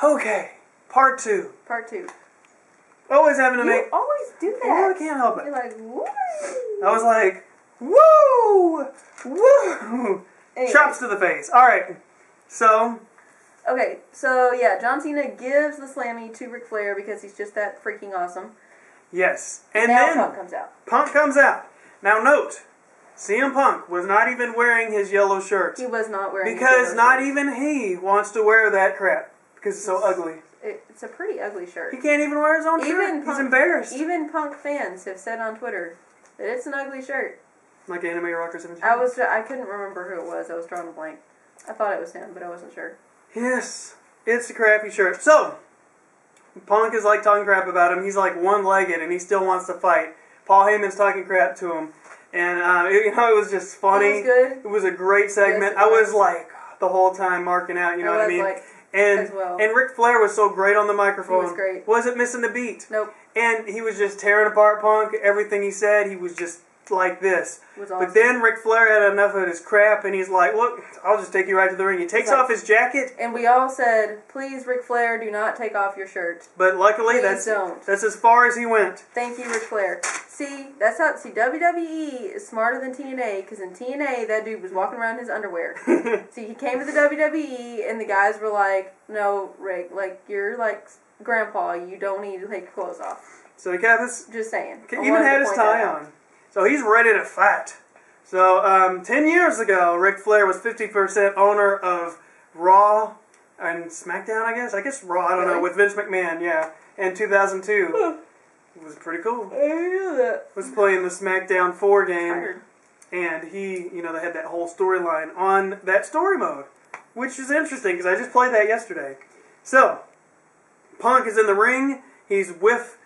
Okay, part 2. Part 2. Always having to make... You always do that. Well, I can't help it. You're like, woo! I was like, woo! Woo! Anyway. Chops to the face. Alright, so... Okay, so yeah, John Cena gives the Slammy to Ric Flair because he's just that freaking awesome. Yes. And now then Punk comes out. Punk comes out. Now note, CM Punk was not even wearing his yellow shirt. He was not wearing because his yellow not shirt. even he wants to wear that crap. Because it's so ugly. It's a pretty ugly shirt. He can't even wear his own shirt. He's embarrassed. Even Punk fans have said on Twitter that it's an ugly shirt. Like Anime Rocker 17. I couldn't remember who it was. I was drawing a blank. I thought it was him, but I wasn't sure. Yes, it's a crappy shirt. So, Punk is like talking crap about him. He's like one-legged and he still wants to fight. Paul Heyman's talking crap to him. And, it was just funny. It was good. It was a great segment. Yes, I was like, the whole time marking out, you know what I mean? And Ric Flair was so great on the microphone. He was great. Wasn't missing a beat. Nope. And he was just tearing apart Punk. Everything he said, he was just like this. It was awesome. But then Ric Flair had enough of his crap, and he's like, look, I'll just take you right to the ring. He takes off his jacket. And we all said, please, Ric Flair, do not take off your shirt. But luckily, Please that's as far as he went. Thank you, Ric Flair. See, WWE is smarter than TNA, because in TNA, that dude was walking around in his underwear. See, he came to the WWE, and the guys were like, no, Rick, like, you're like grandpa, you don't need to take your clothes off. So he kept his... Just saying. Even had his tie on. So he's ready to fight. So, 10 years ago, Ric Flair was 50% owner of Raw and SmackDown, I guess. I guess Raw, I don't know, with Vince McMahon, yeah. In 2002. It was pretty cool. I knew that. Was playing the SmackDown 4 game. And he, they had that whole storyline on that story mode. Which is interesting, because I just played that yesterday. So, Punk is in the ring. He's with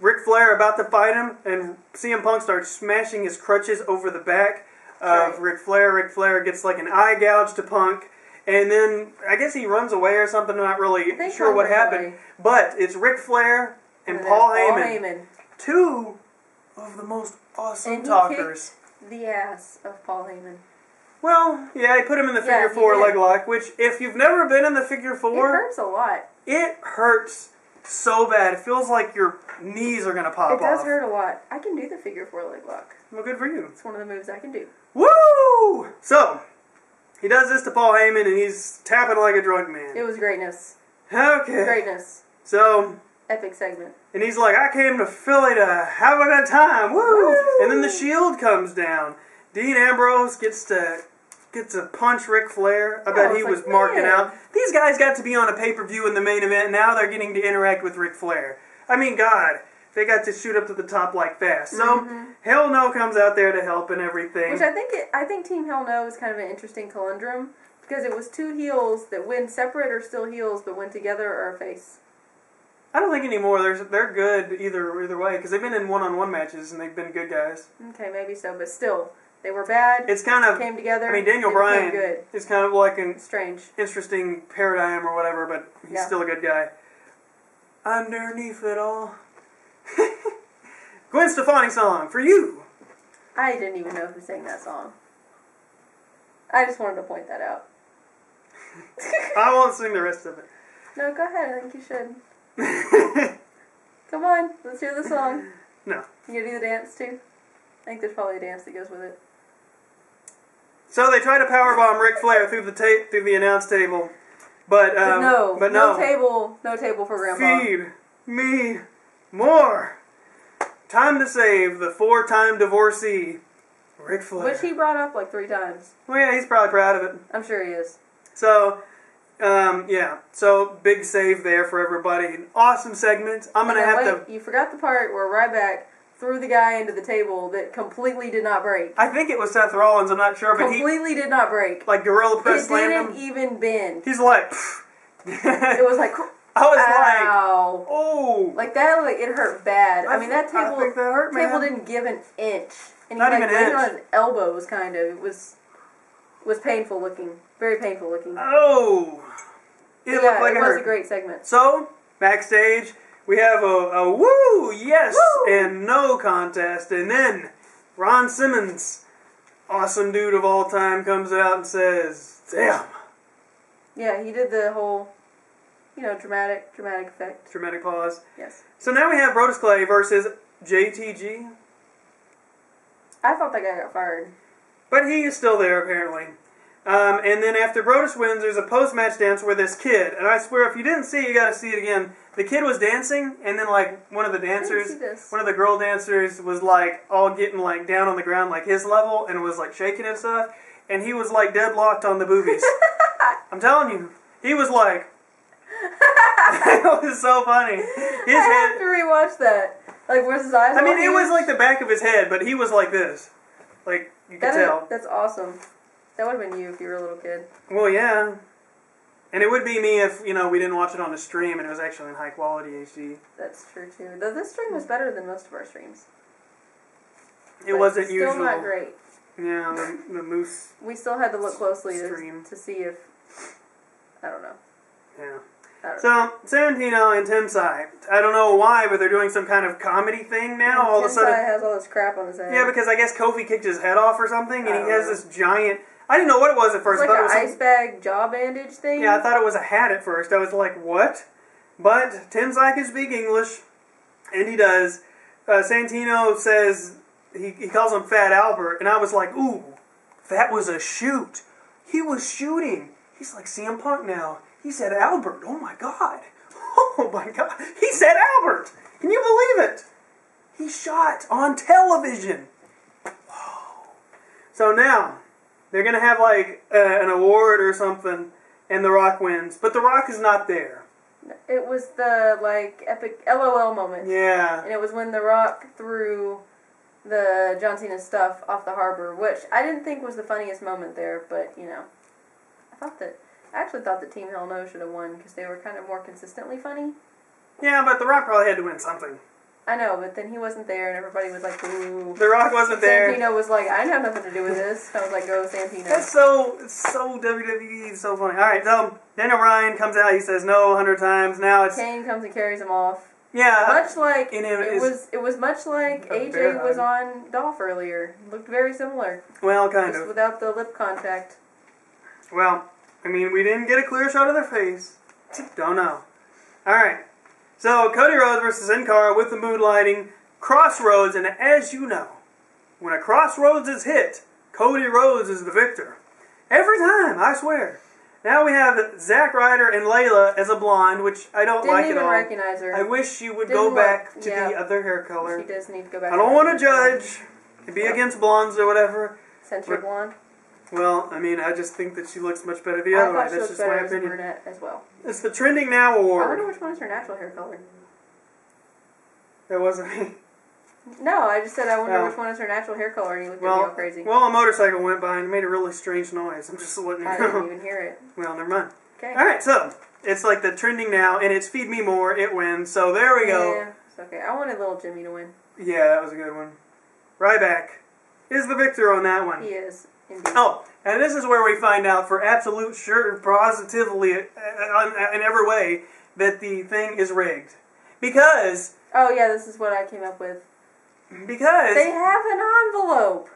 Ric Flair about to fight him, and CM Punk starts smashing his crutches over the back of Ric Flair. Ric Flair gets like an eye gouge to Punk, and then I guess he runs away or something. I'm not really sure what happened. But it's Ric Flair and Paul Heyman. Two of the most awesome talkers. Kicked the ass of Paul Heyman. Well, yeah, he put him in the figure 4 leg lock, which if you've never been in the figure 4... It hurts a lot. It hurts so bad. It feels like your knees are going to pop off. It does hurt a lot. I can do the figure 4 leg lock. Well, good for you. It's one of the moves I can do. Woo! So, he does this to Paul Heyman, and he's tapping like a drunk man. It was greatness. Okay. Greatness. So... Epic segment. And he's like, I came to Philly to have a good time. Woo! And then the Shield comes down. Dean Ambrose gets to punch Ric Flair. I bet he was marking out. These guys got to be on a pay-per-view in the main event, and now they're getting to interact with Ric Flair. I mean, God, they got to shoot up to the top like fast. So, Hell No comes out there to help and everything. Which I think Team Hell No is kind of an interesting conundrum, because it was two heels that went separate or still heels, but went together or a face. I don't think anymore. They're good either way, because they've been in one-on-one matches, and they've been good guys. Okay, maybe so, but still. They were bad. It's kind of came together. I mean, Daniel Bryan is kind of like an interesting paradigm or whatever, but he's still a good guy. Underneath it all, Gwen Stefani song for you. I didn't even know who sang that song. I just wanted to point that out. I won't sing the rest of it. No, go ahead. I think you should. Come on, let's hear the song. No. You gonna do the dance too? I think there's probably a dance that goes with it. So they try to powerbomb Ric Flair through the announce table, but no table for Grandpa. Feed me more. Time to save the 4-time divorcee, Ric Flair. Which he brought up like 3 times. Well, yeah, he's probably proud of it. I'm sure he is. So, so big save there for everybody. An awesome segment. I'm gonna have to. You forgot the part where Ryback threw the guy into the table that completely did not break. I think it was Seth Rollins, I'm not sure, but completely did not break. Like Gorilla Press slammed him. It didn't even bend. He's like, it was like, I was ow. Like, oh. Like that, like it hurt bad. I mean, that table, I think that hurt, man. Table didn't give an inch. And not he even laid on his elbows, kind of. It was painful looking. Very painful looking. Oh. It looked like it hurt. Was a great segment. So, backstage, we have a woo, yes, and no contest. And then Ron Simmons, awesome dude of all time, comes out and says, damn. Yeah, he did the whole, dramatic effect. Dramatic pause. Yes. So now we have Brodus Clay versus JTG. I thought that guy got fired. But he is still there, apparently. And then after Brodus wins, there's a post-match dance where this kid, and I swear if you didn't see it, you gotta see it again. The kid was dancing, and then one of the dancers, one of the girl dancers was all getting down on the ground his level, and was shaking and stuff, and he was deadlocked on the boobies. I'm telling you, he was it was so funny. I have to rewatch that. Where's his eyes? I mean, it was the back of his head, but he was like this. You could tell. That's awesome. That would have been you if you were a little kid. Well, yeah. And it would be me if, we didn't watch it on a stream and it was actually in high quality HD. That's true, too. Though this stream was better than most of our streams. It wasn't usual. Still not great. Yeah, the Moose We still had to look closely to see if... I don't know. Yeah. So, Santino and Tensai, I don't know why, but they're doing some kind of comedy thing now. All of a sudden, Tensai has all this crap on his head. Yeah, because I guess Kofi kicked his head off or something, and he has this giant... I didn't know what it was at first. It's like an ice bag jaw bandage thing? Yeah, I thought it was a hat at first. I was like, what? But Tensai can speak English, and he does. Santino says, he calls him Fat Albert, and I was like, ooh, that was a shoot. He was shooting. He's like CM Punk now. He said Albert. Oh my God. Oh my God. He said Albert. Can you believe it? He shot on television. Whoa. So now, they're going to have an award or something, and The Rock wins. But The Rock is not there. It was the, epic LOL moment. Yeah. And it was when The Rock threw the John Cena stuff off the harbor, which I didn't think was the funniest moment there, but, I actually thought that Team Hell No should have won because they were kind of more consistently funny. Yeah, but The Rock probably had to win something. I know, but then he wasn't there and everybody was like, ooh. The Rock wasn't there. Santino was like, I have nothing to do with this. I was like, go Santino. It's so WWE, it's so funny. Alright, so Daniel Bryan comes out, he says no 100 times. Now it's... Kane comes and carries him off. Yeah. Much like, it was much like AJ was on Dolph earlier. It looked very similar. Well, kind just of. without the lip contact. Well, I mean, we didn't get a clear shot of their face. Don't know. Alright. So, Cody Rhodes versus Sin Cara with the mood lighting, Crossroads, and as you know, when a Crossroads is hit, Cody Rhodes is the victor. Every time, I swear. Now we have Zack Ryder and Layla as a blonde, which I don't like at all. Didn't even recognize her. I wish she would go back to the other hair color. She does need to go back. I don't want to judge. Be against blondes or whatever. Center blonde. Well, I mean, I just think that she looks much better the other way. That's just my opinion. Brunette as well. It's the Trending Now award. I wonder which one is her natural hair color. That wasn't me. No, I just said I wonder which one is her natural hair color, and you looked at me all crazy. Well, a motorcycle went by and made a really strange noise. I'm just letting you know. I didn't even hear it. Well, never mind. Okay. Alright, so, it's like the Trending Now, and it's Feed Me More, it wins. So there we go. Yeah, it's okay. I wanted little Jimmy to win. Yeah, that was a good one. Ryback is the victor on that one. He is, indeed. Oh, and this is where we find out for absolute sure, positively, in every way, that the thing is rigged. Because... Oh, yeah, this is what I came up with. Because... They have an envelope.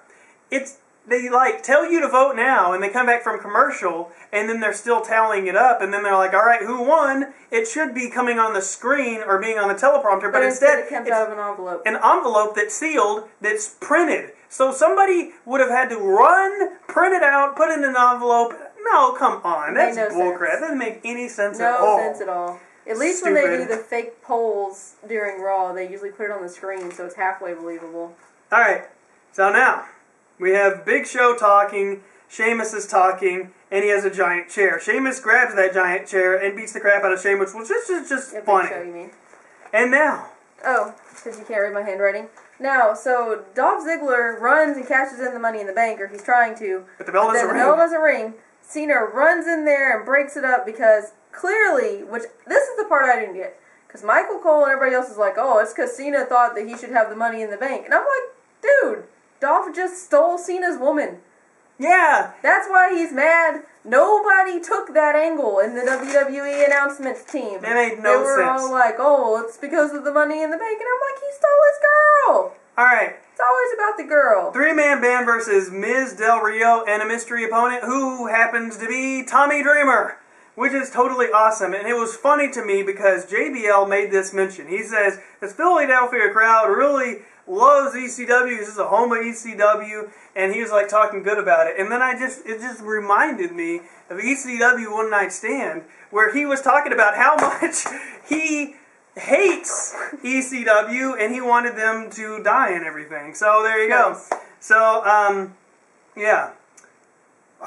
They, tell you to vote now, and they come back from commercial, and then they're still tallying it up, and then they're like, alright, who won? It should be coming on the screen or being on the teleprompter, but instead it comes out of an envelope. An envelope that's sealed, that's printed. So somebody would have had to run, print it out, put it in an envelope. No, come on. That's bullcrap. That doesn't make any sense at all. No sense at all. At least when they do the fake polls during Raw, they usually put it on the screen, so it's halfway believable. Alright, so now, we have Big Show talking, Sheamus is talking, and he has a giant chair. Sheamus grabs that giant chair and beats the crap out of Sheamus, which is just funny. Big Show, you mean? And now... Oh, because you can't read my handwriting. Now, so Dolph Ziggler runs and cashes in the Money in the Bank, or he's trying to. But the bell doesn't ring. The bell doesn't ring. Cena runs in there and breaks it up because clearly, which this is the part I didn't get, because Michael Cole and everybody else is like, oh, it's because Cena thought that he should have the Money in the Bank. And I'm like, dude, Dolph just stole Cena's woman. Yeah. That's why he's mad. Nobody took that angle in the WWE announcements team. It made no sense. They were all like, oh, it's because of the Money in the Bank. And I'm like, he stole his girl. Alright. It's always about the girl. 3-man band versus Miz Del Rio and a mystery opponent who happens to be Tommy Dreamer. which is totally awesome. And it was funny to me because JBL made this mention. He says, this Philadelphia crowd really loves ECW. This is a home of ECW. And he was like talking good about it. And then it just reminded me of ECW One Night Stand, where he was talking about how much he hates ECW and he wanted them to die and everything. So there you go. So, yeah.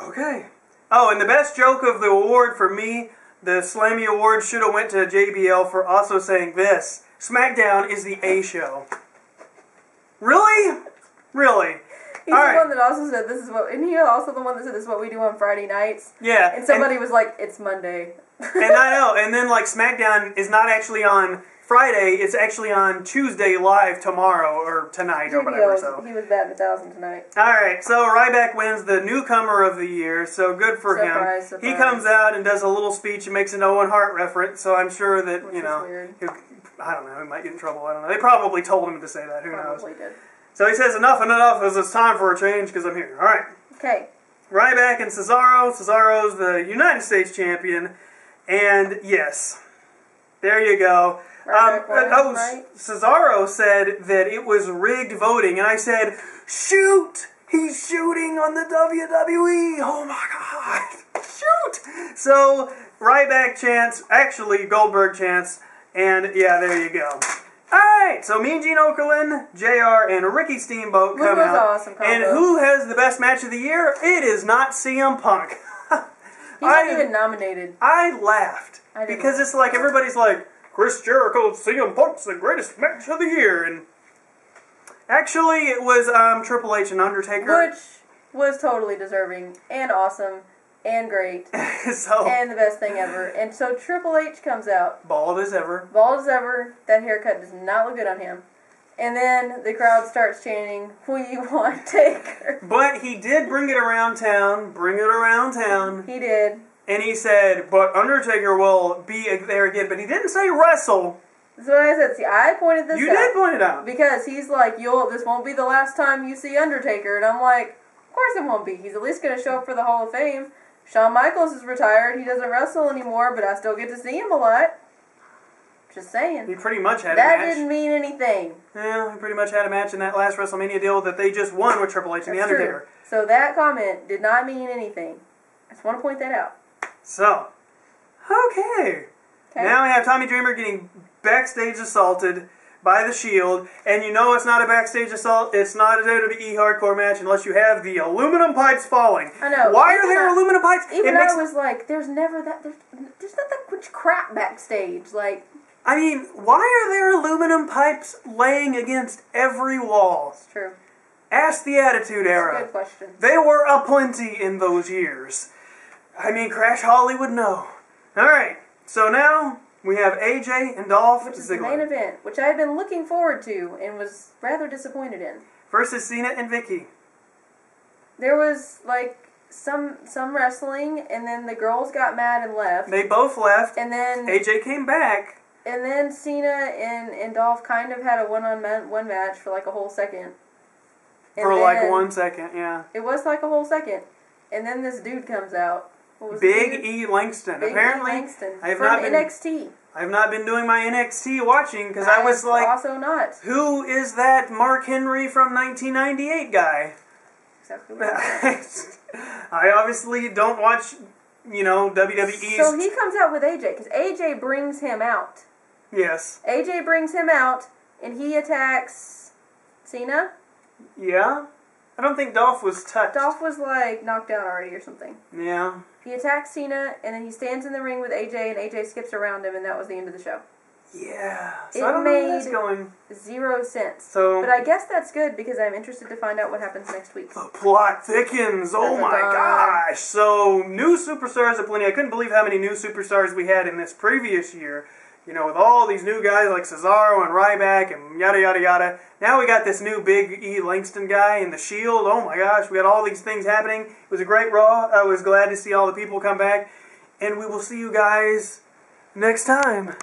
Okay. Oh, and the best joke of the award for me, the Slammy Award should have went to JBL for also saying this. SmackDown is the A show. Really? Really? He's the one that also said this is what, and he also the one that said this is what we do on Friday nights. Yeah. And somebody was like, it's Monday. And I know, and then like SmackDown is not actually on Friday, it's actually on Tuesday live tomorrow, or tonight, or whatever, so. He was batting 1,000 tonight. Alright, so Ryback wins the newcomer of the year, so good for him. Surprise. He comes out and does a little speech and makes an Owen Hart reference, so I'm sure that, Which you know, weird. I don't know, he might get in trouble, I don't know. They probably told him to say that, who Probably knows. did. So he says, enough and enough, as it's time for a change, because I'm here. Alright. Okay. Ryback and Cesaro. Cesaro's the United States champion, and yes, there you go. Cesaro said that it was rigged voting, and I said, shoot! He's shooting on the WWE! Oh my god! Shoot! So, Ryback chants, actually Goldberg chants, and yeah, there you go. Alright, so Mean Gene Okerlund, JR, and Ricky Steamboat come out. Awesome combo. And who has the best match of the year? It is not CM Punk. He's not even nominated. I laughed. Because it's like, everybody's like, Chris Jericho, CM Punk's the greatest match of the year. And actually, it was Triple H and Undertaker. Which was totally deserving and awesome and great. So, and the best thing ever. And so Triple H comes out. Bald as ever. Bald as ever. That haircut does not look good on him. And then the crowd starts chanting, "We want Taker." But he did bring it around town. Bring it around town. He did. And he said, but Undertaker will be there again. But he didn't say wrestle. That's what I said. See, I pointed this out. You did point it out. Because he's like, this won't be the last time you see Undertaker. And I'm like, of course it won't be. He's at least going to show up for the Hall of Fame. Shawn Michaels is retired. He doesn't wrestle anymore, but I still get to see him a lot. Just saying. He pretty much had a match. That didn't mean anything. Yeah, he pretty much had a match in that last WrestleMania deal that they just won with Triple H and The Undertaker. True. So that comment did not mean anything. I just want to point that out. So, okay. Now we have Tommy Dreamer getting backstage assaulted by the Shield, and you know it's not a backstage assault, it's not a WWE hardcore match unless you have the aluminum pipes falling. I know. Why are there aluminum pipes? Even I was like, there's not that much crap backstage. Like, I mean, why are there aluminum pipes laying against every wall? It's true. Ask the Attitude Era. That's a good question. They were aplenty in those years. I mean, Crash Holly would know. Alright, so now we have AJ and Dolph Which is Ziggler. the main event, which I had been looking forward to and was rather disappointed in. Versus Cena and Vicky. There was, like, some wrestling, and then the girls got mad and left. They both left. And then AJ came back. And then Cena and Dolph kind of had a one-on-one match for like a whole second. For like 1 second, yeah. It was like a whole second. And then this dude comes out. Big E. Langston. Big Apparently, E. Langston. I have from not been NXT. I have not been doing my NXT watching because I was like, also not. Who is that Mark Henry from 1998 guy? Exactly. I obviously don't watch, WWE's. So he comes out with AJ because AJ brings him out. Yes. AJ brings him out and he attacks Cena. Yeah. I don't think Dolph was touched. Dolph was like knocked out already or something. Yeah. He attacks Cena and then he stands in the ring with AJ and AJ skips around him and that was the end of the show. Yeah. So it I don't know where that's made going. 0 sense. So, but I guess that's good because I'm interested to find out what happens next week. The plot thickens. Oh my gosh. So, new superstars aplenty. I couldn't believe how many new superstars we had in this previous year. With all these new guys like Cesaro and Ryback and yada yada yada. Now we got this new Big E. Langston guy in the Shield. Oh my gosh, we got all these things happening. It was a great Raw. I was glad to see all the people come back. And we will see you guys next time.